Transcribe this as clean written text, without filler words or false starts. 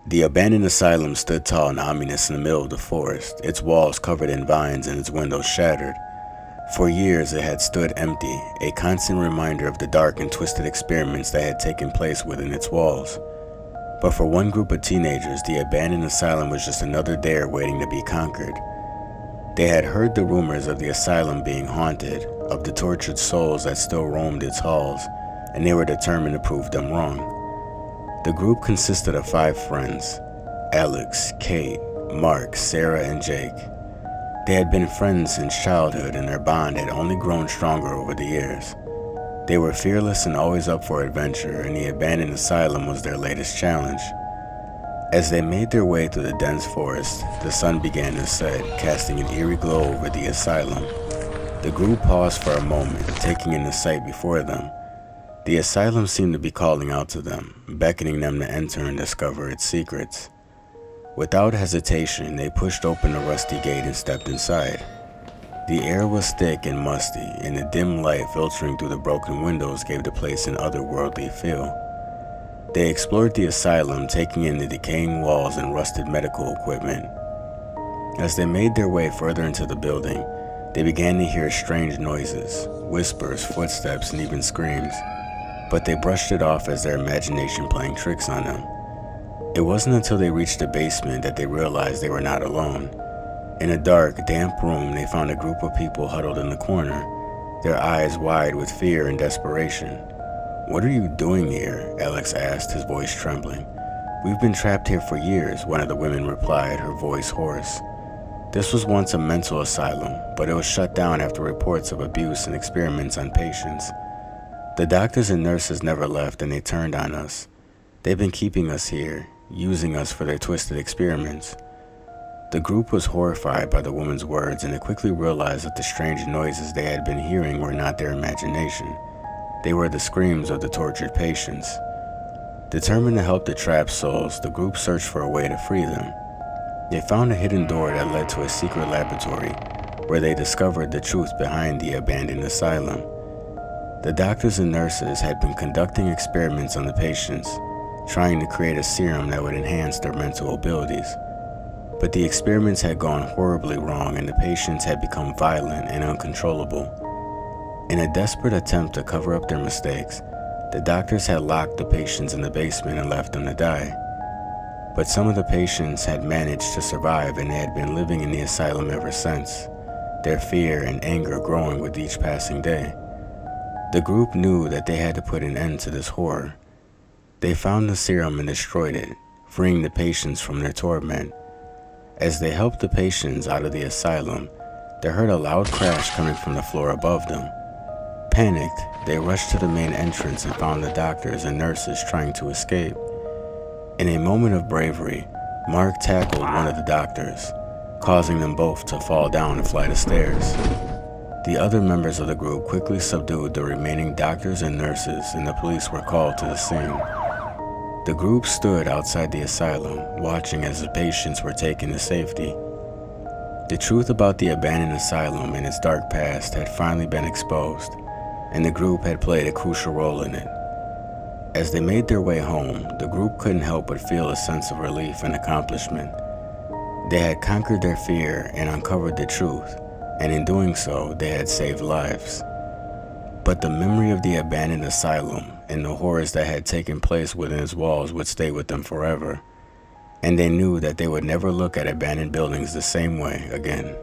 The abandoned asylum stood tall and ominous in the middle of the forest, its walls covered in vines and its windows shattered. For years it had stood empty, a constant reminder of the dark and twisted experiments that had taken place within its walls. But for one group of teenagers, the abandoned asylum was just another dare waiting to be conquered. They had heard the rumors of the asylum being haunted, of the tortured souls that still roamed its halls, and they were determined to prove them wrong. The group consisted of 5 friends: Alex, Kate, Mark, Sarah, and Jake. They had been friends since childhood, and their bond had only grown stronger over the years. They were fearless and always up for adventure, and the abandoned asylum was their latest challenge. As they made their way through the dense forest, the sun began to set, casting an eerie glow over the asylum. The group paused for a moment, taking in the sight before them. The asylum seemed to be calling out to them, beckoning them to enter and discover its secrets. Without hesitation, they pushed open the rusty gate and stepped inside. The air was thick and musty, and the dim light filtering through the broken windows gave the place an otherworldly feel. They explored the asylum, taking in the decaying walls and rusted medical equipment. As they made their way further into the building, they began to hear strange noises, whispers, footsteps, and even screams. But they brushed it off as their imagination playing tricks on them. It wasn't until they reached the basement that they realized they were not alone. In a dark, damp room, they found a group of people huddled in the corner, their eyes wide with fear and desperation. "What are you doing here?" Alex asked, his voice trembling. "We've been trapped here for years," one of the women replied, her voice hoarse. This was once a mental asylum, but it was shut down after reports of abuse and experiments on patients. The doctors and nurses never left, and they turned on us. They've been keeping us here, using us for their twisted experiments. The group was horrified by the woman's words, and they quickly realized that the strange noises they had been hearing were not their imagination. They were the screams of the tortured patients. Determined to help the trapped souls, the group searched for a way to free them. They found a hidden door that led to a secret laboratory, where they discovered the truth behind the abandoned asylum. The doctors and nurses had been conducting experiments on the patients, trying to create a serum that would enhance their mental abilities. But the experiments had gone horribly wrong, and the patients had become violent and uncontrollable. In a desperate attempt to cover up their mistakes, the doctors had locked the patients in the basement and left them to die. But some of the patients had managed to survive, and they had been living in the asylum ever since, their fear and anger growing with each passing day. The group knew that they had to put an end to this horror. They found the serum and destroyed it, freeing the patients from their torment. As they helped the patients out of the asylum, they heard a loud crash coming from the floor above them. Panicked, they rushed to the main entrance and found the doctors and nurses trying to escape. In a moment of bravery, Mark tackled one of the doctors, causing them both to fall down a flight of stairs. The other members of the group quickly subdued the remaining doctors and nurses, and the police were called to the scene. The group stood outside the asylum, watching as the patients were taken to safety. The truth about the abandoned asylum and its dark past had finally been exposed, and the group had played a crucial role in it. As they made their way home, the group couldn't help but feel a sense of relief and accomplishment. They had conquered their fear and uncovered the truth, and in doing so, they had saved lives. But the memory of the abandoned asylum and the horrors that had taken place within its walls would stay with them forever, and they knew that they would never look at abandoned buildings the same way again.